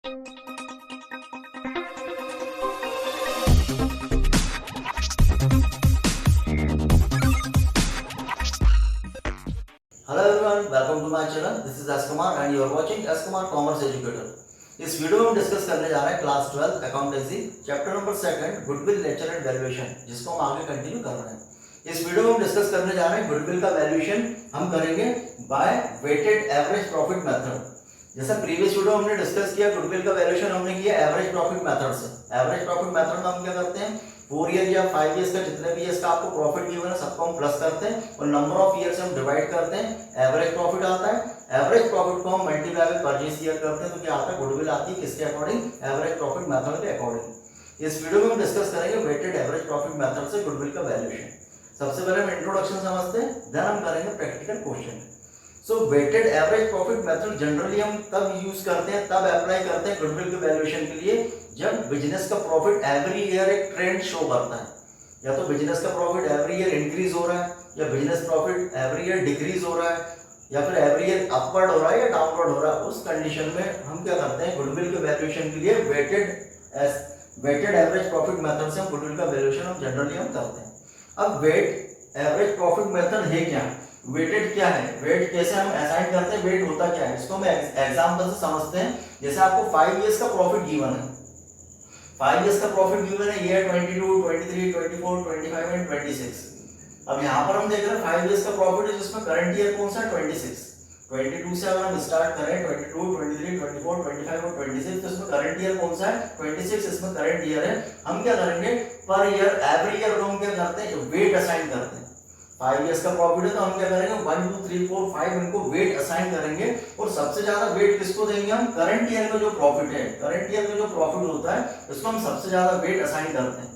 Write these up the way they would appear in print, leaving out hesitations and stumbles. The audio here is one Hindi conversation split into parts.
Hello everyone, welcome to my channel. This is S Kumar and you are watching S Kumar Commerce Educator. इस वीडियो में हम डिस्कस करने जा रहे हैं class 12 accountancy chapter number 2 goodwill lecture and valuation, जिसको हम आगे कंटिन्यू कर रहे हैं। इस वीडियो में हम डिस्कस करने जा रहे हैं गुडविल का वैल्यूएशन हम करेंगे by weighted average profit method. जैसा प्रीवियस वीडियो हमने डिस्कस किया, गुडविल का वैल्यूएशन हमने किया एवरेज प्रॉफिट मेथड से। एवरेज प्रॉफिट मेथड में हम क्या करते हैं, 4 ईयर या 5 ईयर्स का जितने भी ईयर्स का आपको प्रॉफिट गिवन है सबको हम प्लस करते हैं और नंबर ऑफ ईयर से हम डिवाइड करते हैं, एवरेज प्रॉफिट आता है। एवरेज प्रॉफिट को हम मल्टीप्लाई बाय परचेज ईयर करते हैं तो क्या आता है, गुडविल आती है किसके अकॉर्डिंग, एवरेज प्रॉफिट मेथड के अकॉर्डिंग। इस वीडियो में हम डिस्कस करेंगे वेटेड एवरेज प्रॉफिट मेथड से गुडविल का वैल्यूएशन। सबसे पहले हम इंट्रोडक्शन समझते हैं, देन हम करेंगे practical question. So weighted average profit method generally हम तब यूज करते हैं, तब अप्लाई करते हैं गुडविल के वैल्यूएशन के लिए जब बिजनेस का प्रॉफिट एवरी ईयर एक ट्रेंड शो करता है। या तो बिजनेस का प्रॉफिट एवरी ईयर इंक्रीज हो रहा है, या business profit every year decrease हो रहा है, या फिर एवरी ईयर अपवर्ड हो रहा है या डाउनवर्ड हो रहा है। उस कंडीशन में हम क्या करते हैं, गुडविल के वैल्यूएशन के लिए वेटेड एवरेज प्रॉफिट मेथड से हम गुडविल का वैल्यूएशन हम जनरली हम करते हैं। अब वेट एवरेज प्रॉफिट मेथड है क्या, वेटेड क्या है, वेट कैसे हम असाइन करते हैं, वेट होता क्या है, इसको हम एग्जांपल से समझते हैं। जैसे आपको 5 इयर्स का प्रॉफिट गिवन है, 5 इयर्स का प्रॉफिट गिवन है ईयर 22, 23, 24, 25 एंड 26। अब यहाँ पर हम देख रहे हैं 5 इयर्स का प्रॉफिट है जिसमें करंट ईयर कौन सा है, 26। 22 से अगर हम स्टार्ट करें 22, 23, 24, 25 और 26 तो इसमें करंट ईयर कौन सा है, 26 इसमें करंट ईयर है। हम क्या करेंगे, पर ईयर एवरी ईयर हम क्या करते हैं, वेट असाइन करते हैं। 5 इयर्स का प्रॉफिट है तो हम क्या करेंगे, 1, 2, 3, 4, 5 इनको वेट असाइन करेंगे और सबसे ज्यादा वेट किसको देंगे, हम करंट ईयर में जो प्रॉफिट है, करंट ईयर में जो प्रॉफिट होता है इसको हम सबसे ज्यादा वेट असाइन करते हैं।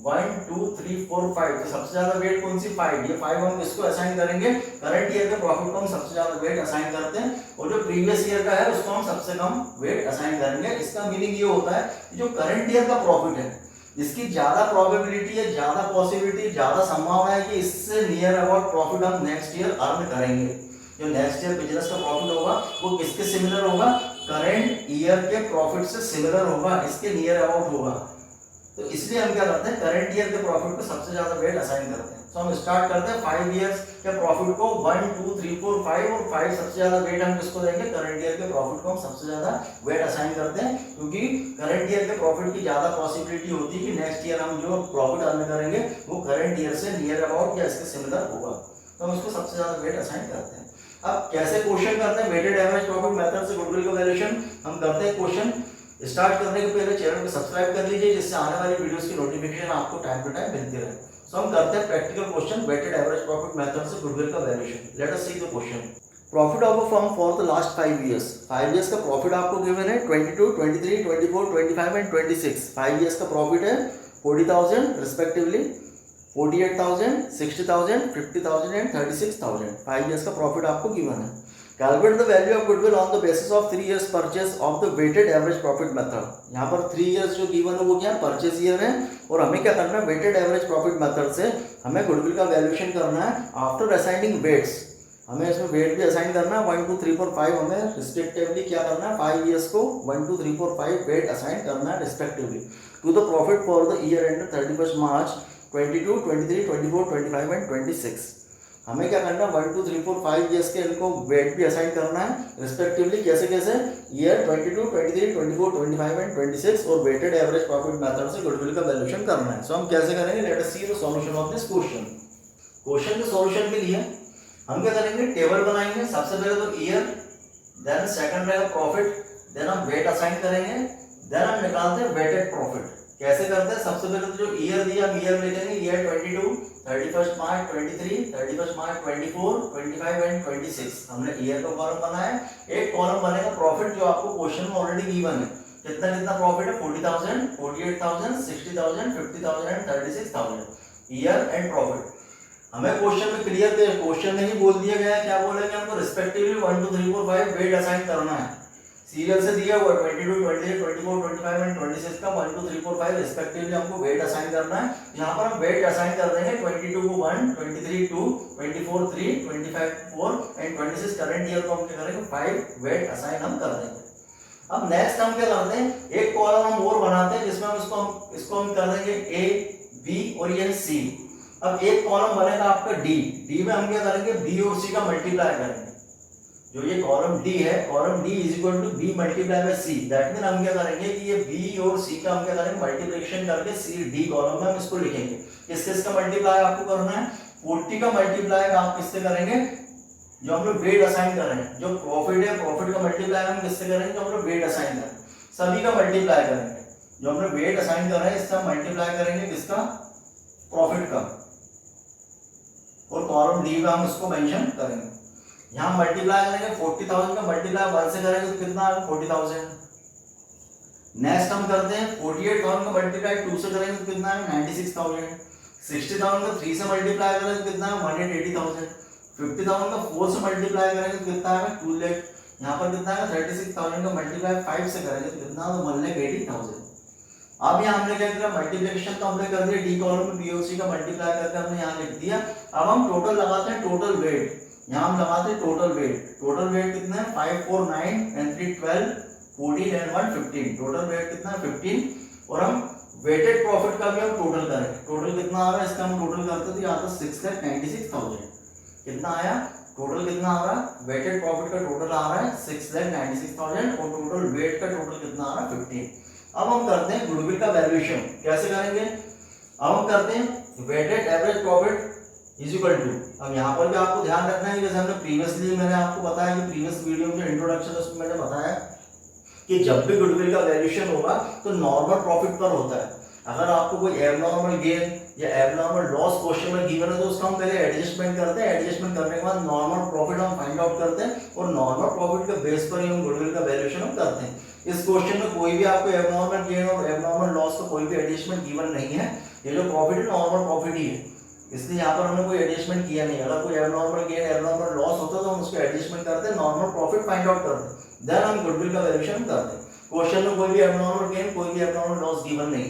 1, 2, 3, 4, 5 तो सबसे ज्यादा वेट कौन सी, 5। ये 5 हम इसको असाइन करेंगे, करंट ईयर के प्रॉफिट को हम सबसे ज्यादा वेट असाइन करते हैं और जो प्रीवियस ईयर का है उसको हम सबसे कम वेट असाइन करेंगे। इसका मीनिंग ये होता है कि जो करंट ईयर का प्रॉफिट है इसकी ज्यादा प्रोबेबिलिटी है, ज्यादा पॉसिबिलिटी, ज्यादा संभावना है कि इससे नियर अबाउट प्रॉफिट हम नेक्स्ट ईयर अर्न करेंगे। जो नेक्स्ट ईयर बिजनेस का प्रॉफिट होगा वो किसके सिमिलर होगा, करंट ईयर के प्रॉफिट से सिमिलर होगा, इसके नियर अबाउट होगा। तो इसलिए हम क्या करते हैं, करंट ईयर के प्रॉफिट को सबसे ज्यादा वेट असाइन करते हैं। तो हम स्टार्ट करते हैं 5 इयर्स के प्रॉफिट को 1, 2, 3, 4, 5 और 5 सबसे ज्यादा वेट हम किसको देंगे, करंट ईयर के प्रॉफिट को हम सबसे ज्यादा वेट असाइन करते हैं, क्योंकि करंट ईयर के प्रॉफिट की ज्यादा पॉसिबिलिटी होती है कि नेक्स्ट ईयर हम जो प्रॉफिट अर्न करेंगे वो करंट ईयर से नियर अबाउट या इसके सिमिलर होगा, तो हम उसको सबसे ज्यादा वेट असाइन करते हैं। अब कैसे क्वेश्चन करते हैं वेटेड एवरेज प्रॉफिट मेथड से गुडविल का वैल्यूएशन हम करते हैं। क्वेश्चन स्टार्ट करने के पहले चैनल को सब्सक्राइब कर लीजिए जिससे आने वाली वीडियोस की नोटिफिकेशन आपको टाइम टू टाइम मिलती रहे। सो हम करते हैं practical question weighted average profit method से गुडविल का valuation. Let us see the question. Profit of a firm for the last 5 years. 5 years का प्रॉफिट आपको गिवन है 22, 23, 24, 25 एंड 26। 5 इयर्स का प्रॉफिट है 40,000 रिस्पेक्टिवली 48,000, 60,000, 50,000 एंड 36,000। 5 इयर्स का प्रॉफिट आपको गिवन है। Calculate the value of goodwill on the basis of 3 years purchase of the weighted average profit method। यहाँ पर 3 years जो given है वो क्या परचेज ईयर है और हमें क्या करना है, weighted average profit method से हमें गुडविल का वैल्यूएशन करना है। आफ्टर असाइनिंग वेट्स, हमें इसमें वेट भी असाइन करना है 1, 2, 3, 4, 5 हमें रिस्पेक्टिवली क्या करना है, 5 इयर्स को 1, 2, 3, 4, 5 वेट असाइन करना है respectively to the profit for the year end 31 March 22, 23, 24, 25 and 26। हमें क्या करना है, 1, 2, 3, 4, 5 इयर्स के इनको वेट भी असाइन करना है रिस्पेक्टिवली। कैसे कैसे, ईयर 22, 23, 24, 25 एंड 26 और वेटेड एवरेज प्रॉफिट मेथड से गुडविल का वैल्यूएशन करना है। सो हम कैसे करेंगे, late us see the solution of this question. Question के सॉल्यूशन के लिए हम क्या करेंगे, टेबल बनाएंगे। सबसे पहले तो ईयर, देन सेकंड रहेगा प्रॉफिट, देन हम वेट असाइन करेंगे, देन हम निकालते हैं वेटेड प्रॉफिट। कैसे करते हैं, सबसे पहले तो जो ईयर दिया हम ईयर ले लेंगे, ईयर 22, 31 मार्च 23, 31 मार्च 24, 25 एंड 26। हमने ईयर का कॉलम बनाया। एक कॉलम बनेगा प्रॉफिट जो आपको क्वेश्चन में ऑलरेडी गिवन है। कितना कितना प्रॉफिट है, 40,000, 48,000, 60,000, 50,000 एंड 36,000 ईयर एंड प्रॉफिट। हमें क्वेश्चन में क्लियर क्वेश्चन में ही बोल दिया गया है, क्या बोलेंगे हमको, रिस्पेक्टिवली 1, 2, 3, 4, 5 वेट असाइन करना है। सीरियल से दिया हुआ 22, 23, 24, 25 एंड 26 का 1, 2, 3, 4, 5 रिस्पेक्टिवली हमको वेट असाइन करना है। यहाँ पर हम वेट असाइन कर देंगे 22 को 1, 23 2, 24 3, 25 4 एंड 26 करंट ईयर को हम क्या करेंगे 5 वेट असाइन हम कर देंगे। अब नेक्स्ट हम क्या करते हैं, एक कॉलम हम और बनाते हैं जिसमें हम इसको हम कर देंगे ए बी और ये सी। अब एक कॉलम बनेगा आपका डी में हम क्या करेंगे, बी और सी का मल्टीप्लाई करेंगे। जो ये कॉलम डी है, column D is equal to B multiply by C. That mean हम क्या करेंगे कि ये बी और सी का हम क्या करेंगे, मल्टीप्लिकेशन करके सी डी कॉलम में हम इसको लिखेंगे। किसका मल्टीप्लाई आपको करना है, 40 का मल्टीप्लाई आप किससे करेंगे, जो हम लोग वेट असाइन कर रहे हैं, जो प्रॉफिट है प्रॉफिट का मल्टीप्लाई हम किससे करेंगे, जो हम लोग वेट असाइन कर रहे हैं, सभी का मल्टीप्लाई करेंगे। जो हम लोग वेट असाइन कर रहे हैं इसका मल्टीप्लाई करेंगे किसका, प्रॉफिट का, और कॉलम डी में हम इसको मेंशन करेंगे। यहाँ मल्टीप्लाई करेंगे 40,000 का मल्टीप्लाई 1 से करेंगे तो कितना आएगा 40,000। नेक्स्ट हम करते हैं 48,000 का मल्टीप्लाई 2 से करेंगे तो कितना है 96,000। 60,000 का 3 से मल्टीप्लाई करेंगे तो कितना है 180,000। 50,000 का 4 से मल्टीप्लाई करेंगे तो कितना है 2 लाख। यहाँ पर कितना है 36,000 का मल्टीप्लाई 5 से करेंगे तो कितना है 1,80,000। अब यहाँ हमने क्या किया, मल्टीप्लिकेशन तो हमने कर दिया डी कॉलम में बी और सी का मल्टीप्लाई करके हमने यहाँ लिख दिया। अब हम टोटल लगाते हैं, टोटल वेट यहाँ हम लगाते हैं टोटल वेट। टोटल वेट कितना है 5 4 9 and 3 12 14 and 1 15। टोटल वेट कितना है 15। और हम वेटेड प्रॉफिट का भी हम टोटल करें, टोटल कितना आ रहा है इसका हम टोटल करते तो यहाँ पर 6,96,000। कितना आया टोटल, कितना आ रहा है वेटेड प्रॉफिट का टोटल आ रहा है 6,96,000 और टोटल वेट का टोटल कितना आ रहा है 15। अब हम करते हैं गुडविल का वैल्यूएशन, कैसे करेंगे। अब हम करते हैं weighted average profit is equal to, अब यहाँ पर भी आपको ध्यान रखना है, जैसे हमने प्रीवियसली मैंने आपको बताया कि प्रीवियस वीडियो में जो इंट्रोडक्शन उसमें मैंने बताया कि जब भी गुडविल का वैल्यूएशन होगा तो नॉर्मल प्रॉफिट पर होता है। अगर आपको कोई एबनॉर्मल गेन या एबनॉर्मल लॉस क्वेश्चन में गिवन है तो उसका हम पहले एडजस्टमेंट करते हैं, एडजस्टमेंट करने के बाद नॉर्मल प्रॉफिट हम फाइंड आउट करते हैं और नॉर्मल प्रॉफिट के बेस पर ही हम गुडविल का वैल्यूएशन हम करते हैं। इस क्वेश्चन में कोई भी आपको एबनॉर्मल गेन और एबनॉर्मल लॉस का कोई भी एडजस्टमेंट गिवन नहीं है। ये जो प्रॉफिट है नॉर्मल प्रॉफिट ही है, इसलिए यहाँ पर हमने कोई एडजस्टमेंट किया नहीं। अगर कोई एबनॉर्मल गेन एबनॉर्मल लॉस होता तो हम उसको एडजस्टमेंट करते हैं, नॉर्मल प्रॉफिट फाइंड आउट करते हैं, देन हम गुडविल का वैल्यूएशन करते हैं। क्वेश्चन में कोई भी एबनॉर्मल गेन कोई भी एबनॉर्मल लॉस गिवन नहीं,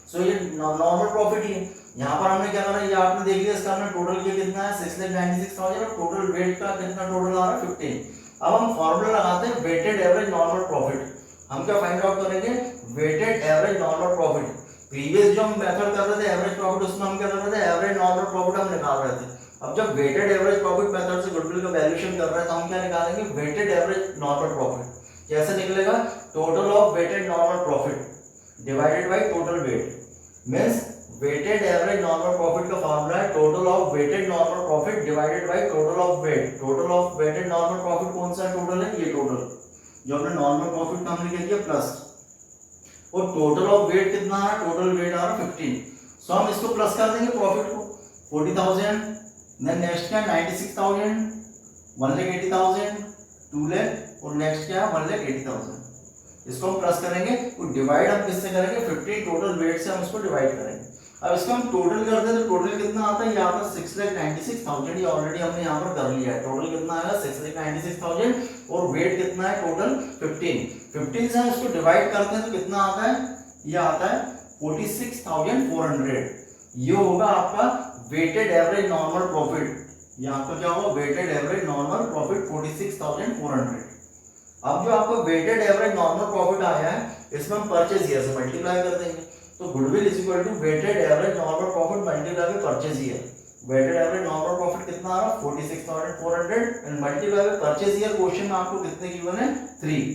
सो ये नॉर्मल प्रॉफिट ही है। यहाँ पर हमने क्या करना है, ये आपने देख लिया, इसका हमने टोटल किया कितना है 6,96,000 और टोटल वेट का कितना टोटल आ रहा है 15। अब हम फॉर्मूला लगाते हैं वेटेड एवरेज नॉर्मल प्रॉफिट। हम क्या फाइंड आउट करेंगे, weighted average normal profit. Previous जो हम मेथड कर रहे थे एवरेज प्रॉफिट, उसमें हम क्या कर रहे थे एवरेज नॉर्मल प्रॉफिट हम निकाल रहे थे। अब जब वेटेड एवरेज प्रॉफिट मेथड से गुडविल का वैल्यूएशन कर रहे हैं तो हम क्या निकालेंगे, वेटेड एवरेज नॉर्मल प्रॉफिट। कैसे निकलेगा, total of weighted normal profit divided by total weight, means weighted average normal profit का फार्मूला है total of weighted normal profit divided by total of weight. Total of weighted normal profit कौन सा टोटल है, ये टोटल जो हमने नॉर्मल प्रॉफिट का हमने क्या किया प्लस, और टोटल ऑफ वेट कितना है, टोटल वेट आ रहा 15। सो हम इसको प्लस कर देंगे प्रॉफिट को 40,000, देन नेक्स्ट क्या 96,000, 1,80,000, 2 लाख और नेक्स्ट क्या है 1,80,000। इसको हम प्लस करेंगे और डिवाइड हम किससे करेंगे 15 टोटल वेट से हम इसको डिवाइड करेंगे। अब इसको हम टोटल करते हैं तो टोटल कितना आता है, यहाँ पर 6,96,000, ये ऑलरेडी हमने यहाँ पर कर लिया है। टोटल कितना आएगा 6,96,000 और वेट कितना है टोटल 15 से हम इसको डिवाइड करते हैं तो कितना आता है, ये आता है 46,400। ये होगा आपका वेटेड एवरेज नॉर्मल प्रॉफिट। ये आपका क्या होगा, वेटेड एवरेज नॉर्मल प्रॉफिट 46,400। अब जो आपको वेटेड एवरेज नॉर्मल प्रॉफिट आया है इसमें हम परचेज ईयर से मल्टीप्लाई कर देंगे, तो goodwill is equal to weighted average normal profit multiply by purchase year. Weighted average normal profit कितना आ रहा है 46,400 and multiply by purchase year. Question में आपको कितने गिवन है 3,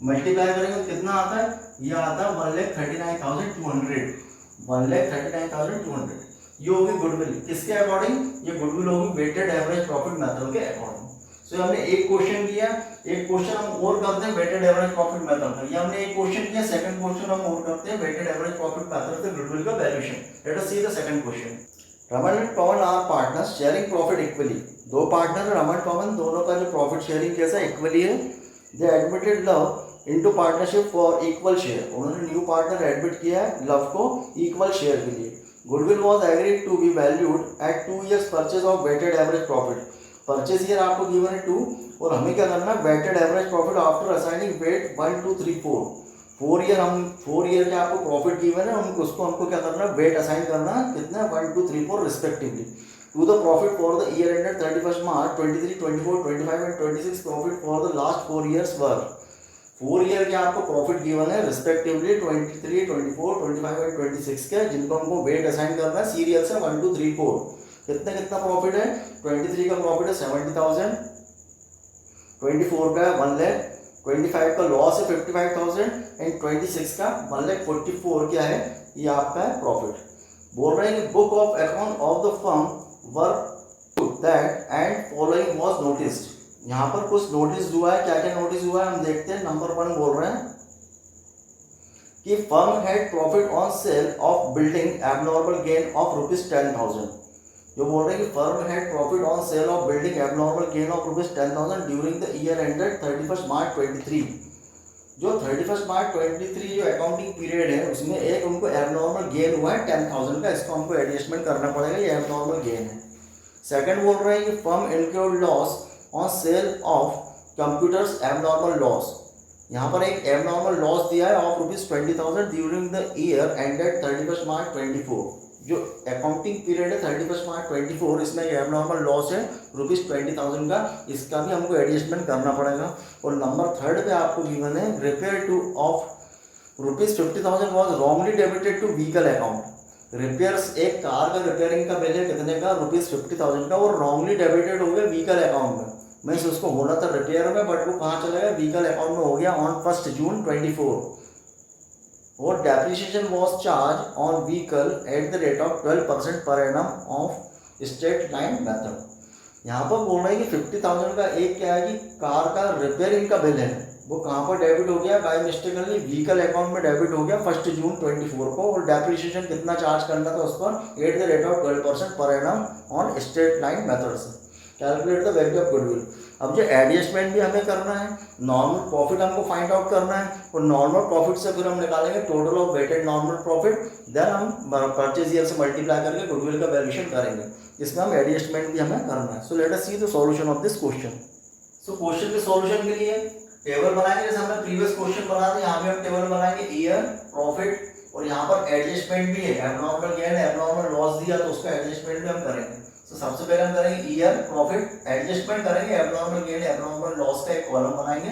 मल्टीप्लाई करेंगे तो कितना आता है, ये आता है 1,39,200, 1,39,200। ये होगी गुडविल किसके अकॉर्डिंग, ये गुडविल होगी वेटेड एवरेज प्रॉफिट मेथड के अकॉर्डिंग। सो हमने एक क्वेश्चन किया, एक क्वेश्चन हम और करते हैं वेटेड एवरेज प्रॉफिट मेथड का। ये हमने एक क्वेश्चन किया, सेकंड क्वेश्चन हम और करते हैं वेटेड एवरेज प्रॉफिट मेथड से गुडविल का valuation. Let us see the second question. Raman and Pavan are partners sharing profit equally. दो पार्टनर रमन पवन, दोनों का जो प्रॉफिट शेयरिंग कैसा इक्वली है। They admitted Luv into partnership for equal share. उन्होंने न्यू पार्टनर एडमिट किया है लव को इक्वल शेयर के लिए। Goodwill was agreed to be valued at 2 years purchase of weighted average profit. Purchase year आपको गिवन है 2 और हमें क्या करना है, weighted average profit after assigning weight 1 2 3 4। 4 year हम 4 ईयर के आपको प्रॉफिट गिवन है, उसको हमको क्या करना है, वेट असाइन करना है कितना 1 2 3 4 respectively to the profit for the year ended 31 March 23 24 25 and 26। Profit for the last 4 years वर। 4 ईयर के आपको प्रॉफिट गिवन है रिस्पेक्टिवली 23, 24, 25 और 26 के, जिनको हमको वेट असाइन करना है सीरियल से 1 2 3 4। कितना प्रॉफिट है? 23 का प्रॉफिट है 70,000, 24 का 1 लाख, 25 का लॉस है 55,000 एंड 26 का 1,44,000 क्या है ये आपका प्रॉफिट। बोल रहे हैं कि book of account of the firm were that and following was noticed. यहाँ पर कुछ नोटिस हुआ है, क्या क्या नोटिस हुआ है हम देखते हैं। नंबर 1 बोल रहे हैं कि firm had profit on sale of building abnormal gain of ₹10,000। जो बोल रहे हैं कि firm had profit on sale of building abnormal gain of ₹10,000 during the year ended 31 मार्च 23। जो 31 मार्च 23 जो अकाउंटिंग पीरियड है उसमें एक उनको एबनॉर्मल गेन हुआ है 10,000 का, इसको हमको एडजस्टमेंट करना पड़ेगा, ये एबनॉर्मल गेन है। सेकंड बोल रहे हैं कि firm incurred loss on sale of computers abnormal loss. यहाँ पर एक एबनॉर्मल लॉस दिया है of ₹20,000 during the year ended 31 मार्च 24। जो अकाउंटिंग पीरियड है 31 मार्च 24, इसमें एबनॉर्मल लॉस है ₹20,000 का, इसका भी हमको एडजस्टमेंट करना पड़ेगा। और नंबर 3 पे आपको गिवन है repair to of ₹50,000 was wrongly debited to vehicle account. Repairs, एक कार का रिपेयरिंग का बिल है कितने का? ₹50,000 का, और रॉन्गली डेबिटेड हो गया व्हीकल अकाउंट में। मीन्स उसको होना था रिपेयर में बट वो कहाँ चला गया? व्हीकल अकाउंट में हो गया ऑन 1 जून 24। और depreciation was charge on vehicle at the rate of 12% per annum of straight line method. यहाँ पर बोल रहे हैं कि 50,000 का एक क्या है कि कार का रिपेयरिंग का बिल है, वो कहाँ पर डेबिट हो गया? बाय मिस्टेकली व्हीकल अकाउंट में डेबिट हो गया 1 जून 24 को। और डेप्रिसिएशन कितना चार्ज करना था उस पर? At the rate of 12% per annum on straight line method से calculate the value of goodwill. अब जो एडजस्टमेंट भी हमें करना है, नॉर्मल प्रॉफिट हमको फाइंड आउट करना है, और नॉर्मल प्रॉफिट से फिर हम निकालेंगे total of weighted normal profit, then हम परचेज ईयर से मल्टीप्लाई करके गुडविल का वैल्यूएशन करेंगे। इसमें हम एडजस्टमेंट भी हमें करना है। So let us see the solution of this question. So question के सॉल्यूशन के लिए टेबल बनाएंगे, जैसे हमने प्रीवियस क्वेश्चन बना था, यहाँ पे हम टेबल बनाएंगे ईयर, प्रॉफिट, और यहाँ पर एडजस्टमेंट भी है, एबनॉर्मल गेन एबनॉर्मल लॉस दिया तो उसका एडजस्टमेंट भी हम करेंगे। तो सबसे पहले हम करेंगे ईयर प्रॉफिट, एडजस्टमेंट करेंगे, एबनॉर्मल गेन एबनॉर्मल लॉस का एक कॉलम बनाएंगे,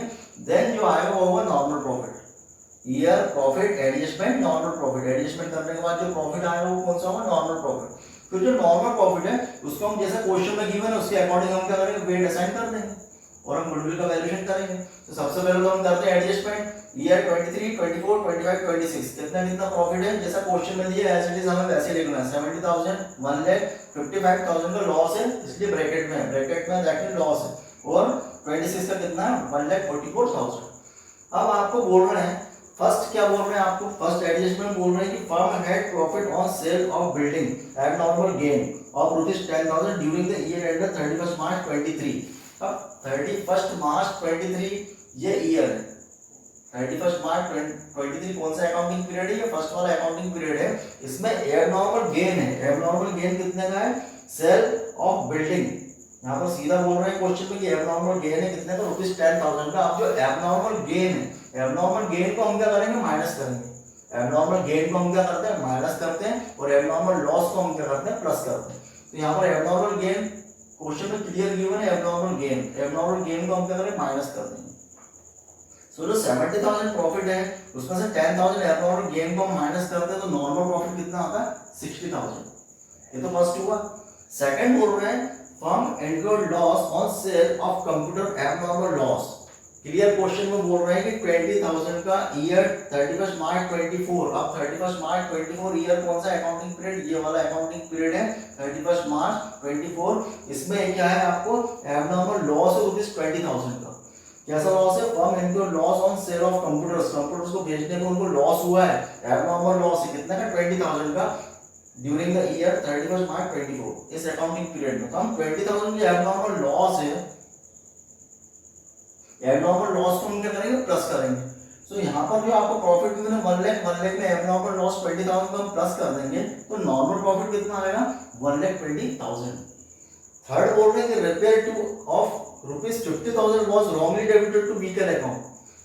देन जो आएगा वो होगा normal profit. Year profit adjustment normal profit, adjustment करने के बाद जो प्रॉफिट आएगा वो कौन सा होगा? Normal profit. फिर जो नॉर्मल प्रॉफिट है उसको हम जैसे क्वेश्चन में गिवन है उसके अकॉर्डिंग हम क्या करेंगे? वेट असाइन कर देंगे और हम गुडविल का वैल्यूएशन करेंगे। तो सबसे पहले तो हम करते हैं एडजस्टमेंट, ईयर 23, 24, 25, 26 कितना प्रॉफिट है जैसा क्वेश्चन में दिया एज इट इज हमें वैसे लिखना है। 70,000, 1,55,000 का लॉस है इसलिए ब्रैकेट में दैट मीन लॉस है, और 26 का कितना है? 1,44,000। अब आपको बोल रहे हैं फर्स्ट क्या बोल रहे हैं आपको? फर्स्ट एडजस्टमेंट बोल रहे हैं कि firm had profit on sale of building abnormal gain of ₹10,000 during the year ended 31 मार्च 23। अब 31 मार्च 23 ये ईयर है, 31 मार्च 23 कौन सा अकाउंटिंग पीरियड है? ये फर्स्ट वाला अकाउंटिंग पीरियड है। इसमें एबनॉर्मल गेन है, एबनॉर्मल गेन कितने का है? Sale of building. यहाँ पर सीधा बोल रहे हैं क्वेश्चन में कि एबनॉर्मल गेन है कितने का? ₹10,000 का। अब जो एबनॉर्मल गेन है, एबनॉर्मल गेन को हम क्या करेंगे? माइनस करेंगे। एबनॉर्मल गेन को हम क्या करते हैं? माइनस करते हैं, और एबनॉर्मल लॉस को हम क्या करते हैं? प्लस करते हैं। तो यहाँ पर एबनॉर्मल गेन क्वेश्चन में क्लियर गिवन है, एबनॉर्मल गेन को हम क्या करें? माइनस कर देंगे। सो जो 70,000 प्रॉफिट है उसमें से 10,000 एबनॉर्मल गेन को हम माइनस करते हैं तो नॉर्मल प्रॉफिट कितना आता है? 60,000। ये तो फर्स्ट हुआ। सेकंड बोल रहे हैं firm incurred loss on sale of computer abnormal loss. Clear question में बोल रहे हैं कि 20,000 का ईयर 31 मार्च 24। अब 31 मार्च 24 ईयर कौन सा अकाउंटिंग पीरियड? ये वाला अकाउंटिंग पीरियड है 31 मार्च 24। इसमें क्या है आपको? एबनॉर्मल लॉस है ₹20,000 का। कैसा लॉस है? Firm incurred loss on sale of computers को बेचने में उनको लॉस हुआ है, एबनॉर्मल लॉस है कितना का? 20,000 का ड्यूरिंग द ईयर 31 मार्च 24 इस अकाउंटिंग पीरियड में। तो हम 20,000 की एबनॉर्मल लॉस है, एबनॉर्मल लॉस को हम क्या करेंगे? प्लस करेंगे। सो यहाँ पर जो आपको प्रॉफिट मिले 1 लाख में एबनॉर्मल लॉस 20,000 को हम प्लस कर देंगे तो नॉर्मल प्रॉफिट कितना आएगा? 1,20,000। थर्ड बोल रहे हैं कि repair to of ₹50,000 was wrongly debited to vehicle account.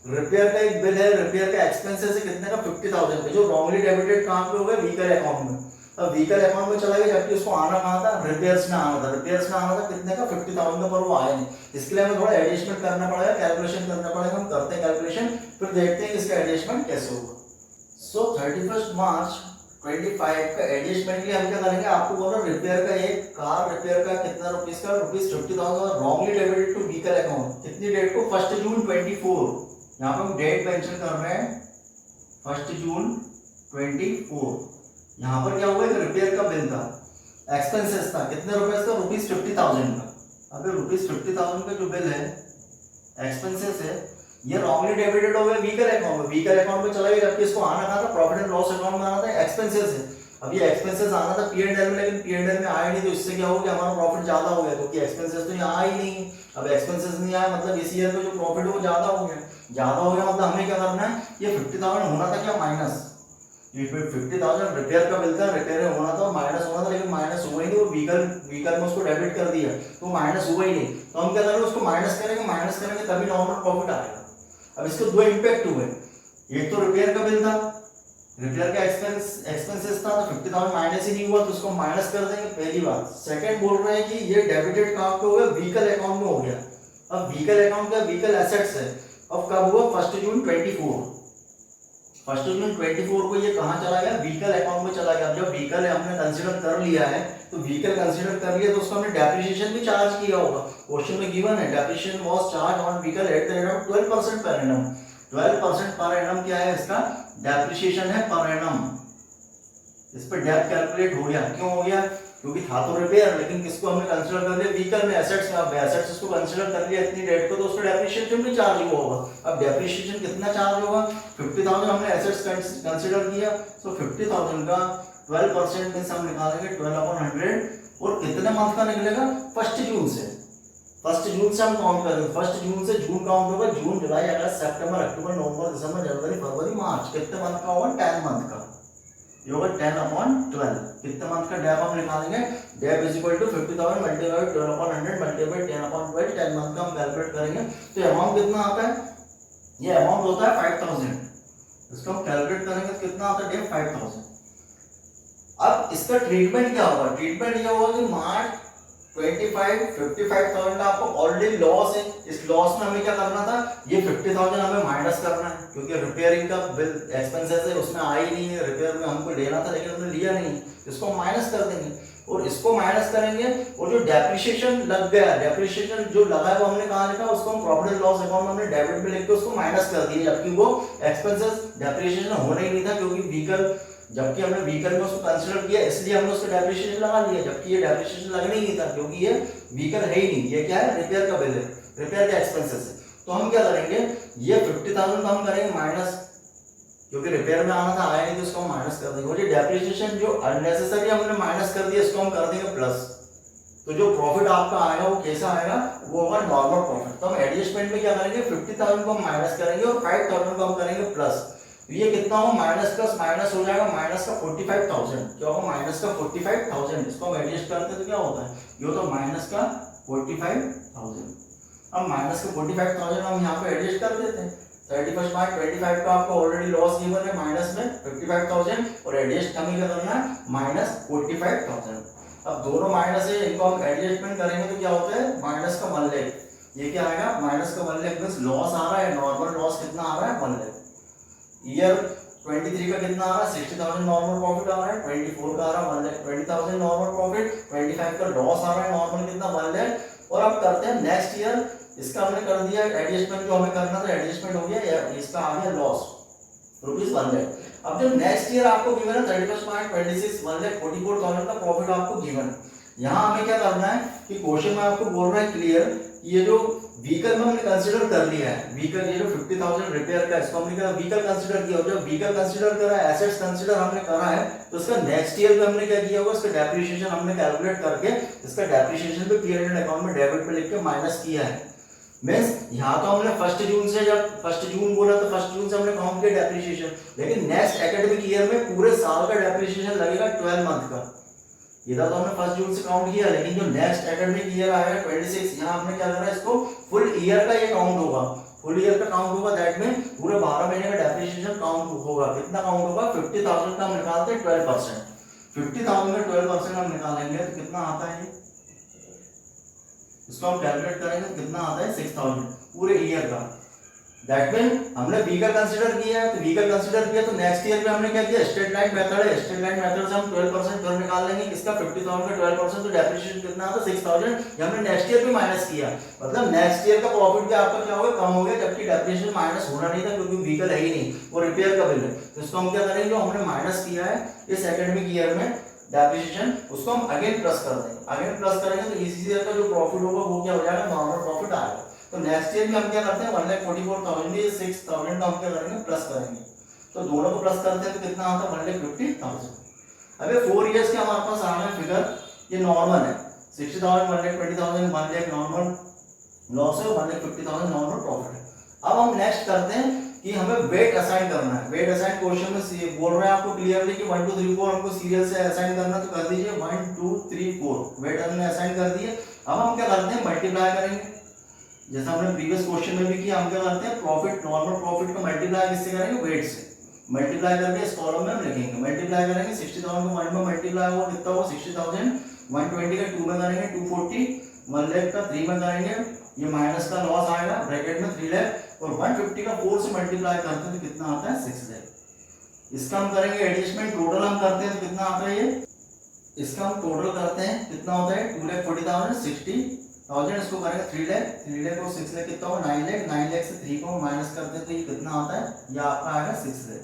Repair का एक बिल है, रिपेयर का एक्सपेंसेस है कितने का? 50,000 का, जो रॉन्गली डेबिटेड कहाँ पे हो गया? व्हीकल अकाउंट में। अब व्हीकल अकाउंट में चला गया, जबकि उसको आना कहाँ था, रिपेयर्स में आना था। रिपेयर्स में आना था कितने का, 50,000 का, पर वो आया नहीं। इसके लिए हमें थोड़ा एडजस्टमेंट करना पड़ेगा, कैलकुलेशन करना पड़ेगा। हम करते हैं कैलकुलेशन, फिर देखते हैं इसका एडजस्टमेंट कैसे होगा। सो 31 मार्च 25 का एडजस्टमेंट के लिए हम क्या करेंगे, आपको बोला रिपेयर का, एक कार रिपेयर का कितना रुपीस का, rupees 50,000 wrongly debited to vehicle account. कितनी डेट को, 1 जून 24। यहाँ पे हम डेट मेंशन कर रहे हैं 1 जून 24। यहाँ पर क्या हुआ, एक रिपेयर का बिल था, एक्सपेंसेस था, कितने रुपए का, रुपीज 50,000 का। अभी रुपीज 50,000 का जो बिल है, एक्सपेंसेस है, ये रॉन्गली डेबिटेड हो गया व्हीकल अकाउंट में। व्हीकल अकाउंट में चला गया, जबकि इसको आना कहा था, प्रॉफिट एंड लॉस अकाउंट में आना था, एक्सपेंसेस है। अब ये एक्सपेंसेस आना था P&L में, लेकिन P&L में आया नहीं, तो इससे क्या हो गया, हमारा प्रॉफिट ज्यादा हो गया, क्योंकि एक्सपेंसेस तो यहाँ आ ही नहीं। अब एक्सपेंसेस नहीं आया मतलब इस ईयर में जो प्रॉफिट है वो ज्यादा हो गया। ज्यादा हो गया मतलब हमें क्या करना है, ये 50,000 होना था क्या, माइनस। 50,000 रिपेयर का बिल था, रिपेयर होना था, माइनस होना था, लेकिन माइनस हुआ ही नहीं, और व्हीकल में उसको डेबिट कर दिया, तो माइनस हुआ ही नहीं। तो हम क्या करेंगे, उसको माइनस करेंगे तभी नॉर्मल प्रॉफिट आएगा। अब इसके दो इम्पैक्ट हुए, एक तो रिपेयर का बिल था, रिपेयर का एक्सपेंसेस था, तो 50,000 माइनस ही नहीं हुआ, तो उसको माइनस कर देंगे, पहली बात। सेकंड बोल रहे हैं कि ये डेबिटेड कहाँ पे हो गया, व्हीकल अकाउंट में हो गया। अब व्हीकल अकाउंट का व्हीकल एसेट्स है, अब कब हुआ, 1 जून 24। 1 जून 24 को ये कहाँ चला गया, व्हीकल अकाउंट में चला गया। जब व्हीकल हमने कंसीडर कर लिया है, तो व्हीकल कंसीडर कर लिया, तो उसको हमने डेप्रिसिएशन भी चार्ज किया होगा। क्वेश्चन में गिवन है, depreciation was charge on vehicle at the rate of 12% per annum. 12% per annum क्या है, इसका डेप्रिसिएशन है पर एनम। इस पर डेप कैलकुलेट हो गया, क्यों हो गया, क्योंकि था तो रिपेयर, लेकिन किसको हमने कंसीडर कर लिया, व्हीकल में, एसेट्स में। अब एसेट्स उसको कंसीडर कर लिया इतनी डेट को, तो उसको डेप्रिसिएशन भी चार्ज हुआ होगा। अब डेप्रिसिएशन कितना चार्ज होगा, 50,000 हमने एसेट्स कंसीडर किया, तो 50,000 का 12% मींस हम निकालेंगे 12/100, और कितने मंथ का निकलेगा, 1 जून से। 1 जून से हम काउंट करेंगे, 1 जून से जून काउंट होगा, जून, जुलाई, अगस्त, सितंबर, अक्टूबर, नवंबर, दिसंबर, जनवरी, फरवरी, मार्च। कितने मंथ का होगा, 10 मंथ का। ये होगा 10/12। कितने मंथ का डेप हम निकालेंगे, dep is equal to 50,000 multiply 12/100 multiply 10/12, 10 month का हम कैलकुलेट करेंगे, तो अमाउंट कितना आता है, ये अमाउंट होता है 5,000। इसको हम कैलकुलेट करेंगे तो कितना आता है, डेप 5,000। अब इसका ट्रीटमेंट क्या होगा, ट्रीटमेंट ये होगा कि मार्च 55,000 का आपको ऑलरेडी लॉस है। इस लॉस में हमें क्या करना था, ये 50,000 हमें माइनस करना है, क्योंकि रिपेयरिंग का बिल एक्सपेंसेस है, उसमें आ ही नहीं है, रिपेयर में हमको लेना था लेकिन हमने लिया नहीं, इसको माइनस कर देंगे, और इसको माइनस करेंगे, और जो डेप्रिसिएशन लग गया, डेप्रिसिएशन जो लगा है वो हमने कहाँ लिखा, उसको हम प्रॉफिट एंड लॉस अकाउंट में हमने डेबिट में लिख के उसको माइनस कर दिया, जबकि वो एक्सपेंसेस डेप्रिसिएशन होना ही नहीं था, क्योंकि व्हीकल, जबकि हमने व्हीकल में उसको कंसीडर किया, इसलिए हमने उसका डेप्रिसिएशन लगा लिया, जबकि ये डेप्रिसिएशन लगना ही नहीं था, क्योंकि ये व्हीकल है ही नहीं, ये क्या है, रिपेयर का बिल है, रिपेयर का एक्सपेंसेस है। तो हम क्या करेंगे, ये 50,000 का हम करेंगे माइनस, क्योंकि रिपेयर में आना था, आया नहीं, तो उसको हम माइनस कर देंगे। और ये डेप्रिसिएशन जो अननेसेसरी हमने माइनस कर दिया, इसको हम कर देंगे प्लस। तो जो प्रॉफिट आपका आएगा वो कैसा आएगा, वो होगा नॉर्मल प्रॉफिट। तो हम एडजस्टमेंट में क्या करेंगे, 50,000 को हम माइनस करेंगे और 5,000 को हम करेंगे प्लस। ये कितना हो, माइनस प्लस माइनस हो जाएगा, माइनस का 45,000, क्या होगा, माइनस का 45,000। इसको हम एडजस्ट करते हैं तो क्या होता है, ये तो माइनस का 45,000। अब माइनस का 45,000 हम यहाँ पे एडजस्ट कर देते हैं। 31 मार्च 25 का आपको ऑलरेडी लॉस गिवन है माइनस में 55,000, और एडजस्ट हमें क्या करना है, माइनस 45,000। अब दोनों माइनस है, इनको हम एडजस्टमेंट करेंगे तो क्या होता है, माइनस का 1 लाख। ये क्या आएगा, माइनस का 1 लाख मींस लॉस आ रहा है, नॉर्मल लॉस कितना आ रहा है, 1 लाख। ईयर 23 का कितना आ रहा है, 60,000 नॉर्मल प्रॉफिट आ रहा है, 24 का आ रहा है 1,20,000 नॉर्मल प्रॉफिट, 25 का लॉस आ रहा है नॉर्मल कितना, 1 लाख। और अब करते हैं नेक्स्ट ईयर, इसका हमने कर दिया एडजस्टमेंट, जो हमें करना था एडजस्टमेंट हो गया, इसका आ गया लॉस रुपीज 1 लाख। अब जो नेक्स्ट ईयर आपको गिवन है 31 मार्च 26 1,44,000 का प्रॉफिट आपको गिवन है। यहाँ हमें क्या करना है कि क्वेश्चन में आपको बोल रहा है क्लियर, ये जो व्हीकल में हमने कंसीडर कर लिया है, व्हीकल ये जो 50,000 रिपेयर का, इसको हमने क्या व्हीकल कंसीडर किया, जब व्हीकल कंसीडर करा है, एसेट्स कंसीडर हमने करा है, तो इसका नेक्स्ट ईयर में हमने क्या किया होगा, इसका डेप्रिसिएशन हमने कैलकुलेट करके इसका डेप्रिसिएशन पे P&L अकाउंट में डेबिट पे लिख के माइनस किया है। मींस यहाँ तो हमने 1 जून से, जब 1 जून बोला तो 1 जून से हमने काउंट किया डेप्रिसिएशन, लेकिन नेक्स्ट एकेडमिक ईयर में पूरे साल का डेप्रिसिएशन लगेगा 12 मंथ का। इधर तो हमने 1 जून से काउंट किया, लेकिन जो नेक्स्ट एकेडमिक ईयर आएगा 26, यहाँ हमने क्या करना है, इसको फुल ईयर का ये काउंट होगा, फुल ईयर का काउंट होगा, दैट में पूरे 12 महीने का डेप्रिसिएशन काउंट होगा। कितना काउंट होगा, 50,000 का हम निकालते हैं 12%। 50,000 में 12% हम निकालेंगे तो कितना आता है, इसको हम कैलकुलेट करेंगे तो कितना आता है 6,000 पूरे ईयर का। दैट मीन हमने बी का कंसीडर किया है, तो बी का कंसीडर किया तो नेक्स्ट ईयर में हमने क्या किया, स्ट्रेट लाइन मेथड है, स्ट्रेट लाइन मेथड से हम 12% कर निकाल लेंगे किसका, 50,000 का 12%, तो डेप्रिसिएशन कितना आता है 6,000, ये हमने नेक्स्ट ईयर भी माइनस किया, मतलब नेक्स्ट ईयर का प्रॉफिट भी आपका क्या होगा, कम हो गया, जबकि डेप्रिसिएशन माइनस होना नहीं था क्योंकि व्हीकल है ही नहीं, वो रिपेयर का बिल है। तो इसको हम क्या करेंगे, जो हमने माइनस किया है इस एकेडमिक ईयर में डेप्रिसिएशन, उसको हम अगेन प्लस कर देंगे, अगेन प्लस करेंगे तो इसी ईयर का जो प्रॉफिट होगा वो क्या हो जाएगा, नॉर्मल प्रॉफिट आएगा। तो नेक्स्ट ईयर में हम क्या करते हैं, 1,44,000 भी 6,000 का हम क्या करेंगे, प्लस करेंगे, तो दोनों को प्लस करते हैं तो कितना आता है 1,50,000। अबे 4 इयर्स के हमारे पास आ गए फिगर, ये नॉर्मल है, 60,000 1,20,000 1,00,000 नॉर्मल लॉस है, 1,50,000 नॉर्मल प्रॉफिट है। अब हम नेक्स्ट करते हैं कि हमें वेट असाइन करना है। वेट असाइन क्वेश्चन में बोल रहे हैं आपको क्लियरली कि 1 2 3 4 हमको सीरियल से असाइन करना, तो कर दीजिए 1 2 3 4 वेट हमने असाइन कर दिए। अब हम क्या करते हैं, मल्टीप्लाई करेंगे, जैसा हमने प्रीवियस क्वेश्चन में भी किया, हम क्या करते हैं प्रॉफिट, नॉर्मल प्रॉफिट को मल्टीप्लाई किससे करेंगे, वेट से। मल्टीप्लाई करके इस कॉलम में हम लिखेंगे, मल्टीप्लाई करेंगे 60,000 को 1 में मल्टीप्लाई होगा कितना होगा 60,000, 120 का 2 में करेंगे 240, 1 लाख का 3 में करेंगे, ये माइनस का लॉस आएगा ब्रैकेट में 3 लाख, और 150 का 4 से मल्टीप्लाई करते हैं तो कितना आता है 6 लाख। इसका हम करेंगे एडजस्टमेंट, टोटल हम करते हैं तो कितना आता है, ये इसका हम टोटल करते हैं कितना होता है 2,40,000 60,000, इसको करेंगे 3 लाख, 3 लाख और 6 लाख कितना होगा 9 लाख, 9 लाख से 3 को माइनस करते हैं तो ये कितना आता है, ये आपका आएगा 6 लाख।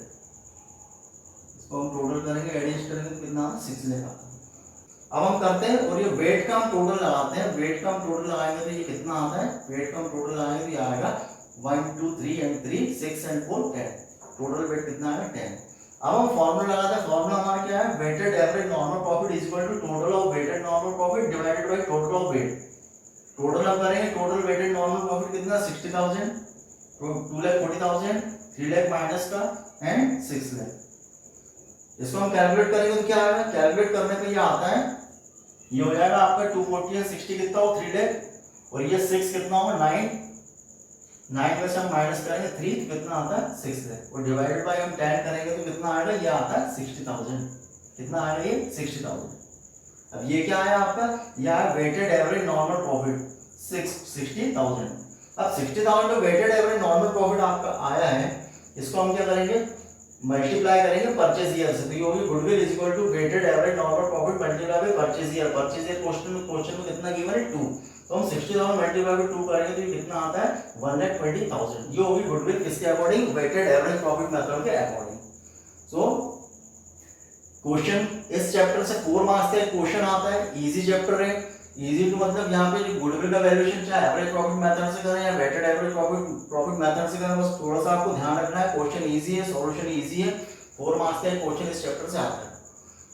इसको हम टोटल करेंगे, एडजस्ट करेंगे तो कितना आता है 6 लाख आता है। अब हम करते हैं और ये वेट का हम टोटल लगाते हैं, वेट का हम टोटल लगाएंगे तो ये कितना आता है, वेट का हम टोटल लगाएंगे तो ये आएगा 1 2 3 and 3 6 and 4 10, टोटल वेट कितना आएगा 10। अब हम फॉर्मूला लगाते हैं, फॉर्मूला हमारा क्या है, weighted average normal profit is equal to total of weighted normal profit divided by total of weight. Total हम करेंगे, टोटल वेटेड नॉर्मल प्रॉफिट कितना 60,000, 2,40,000, 3 लाख माइनस का एंड 6 लाख। इसको हम कैलकुलेट करेंगे तो क्या आएगा, कैलकुलेट करने पे ये आता है, ये हो जाएगा आपका 240 और 60 कितना हो 3 लाख, और ये 6 कितना होगा 9 में से हम माइनस करेंगे 3 तो कितना आता है 6 लाख, और डिवाइडेड बाय हम 10 करेंगे तो कितना आएगा, ये आता है 60,000, कितना आएगा ये 60,000। अब ये क्या आया आपका, ये आया वेटेड एवरेज नॉर्मल प्रॉफिट 60,000। अब 60,000 का वेटेड एवरेज नॉर्मल प्रॉफिट आपका आया है, इसको हम क्या करेंगे, मल्टीप्लाई करेंगे परचेज ईयर से, तो ये होगी goodwill is equal to weighted average normal profit multiply by purchase year. Purchase year question में कितना गिवन है 2, तो हम 60,000 मल्टीप्लाई बाय 2 करेंगे तो ये कितना आता है 1,20,000। ये होगी गुडविल किसके according, weighted average profit method के अकॉर्डिंग। सो क्वेश्चन इस चैप्टर से 4 मार्क्स का क्वेश्चन आता है, इजी चैप्टर है, इजी टू मतलब यहाँ पे गुडविल का वैल्यूएशन चाहे एवरेज प्रॉफिट मेथड से करें या वेटेड एवरेज प्रॉफिट मेथड से करें, बस थोड़ा सा आपको ध्यान रखना है, क्वेश्चन इजी है, सॉल्यूशन इजी है, 4 मार्क्स का क्वेश्चन इस चैप्टर से आता है।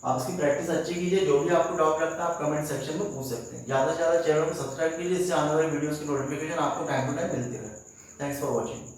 आप इसकी प्रैक्टिस अच्छी कीजिए, जो भी आपको डाउट लगता है आप कमेंट सेक्शन में पूछ सकते हैं। ज्यादा से ज्यादा चैनल को सब्सक्राइब कीजिए, इससे आने वाले वीडियोस की नोटिफिकेशन आपको टाइम टू टाइम मिलती रहे। Thanks for watching.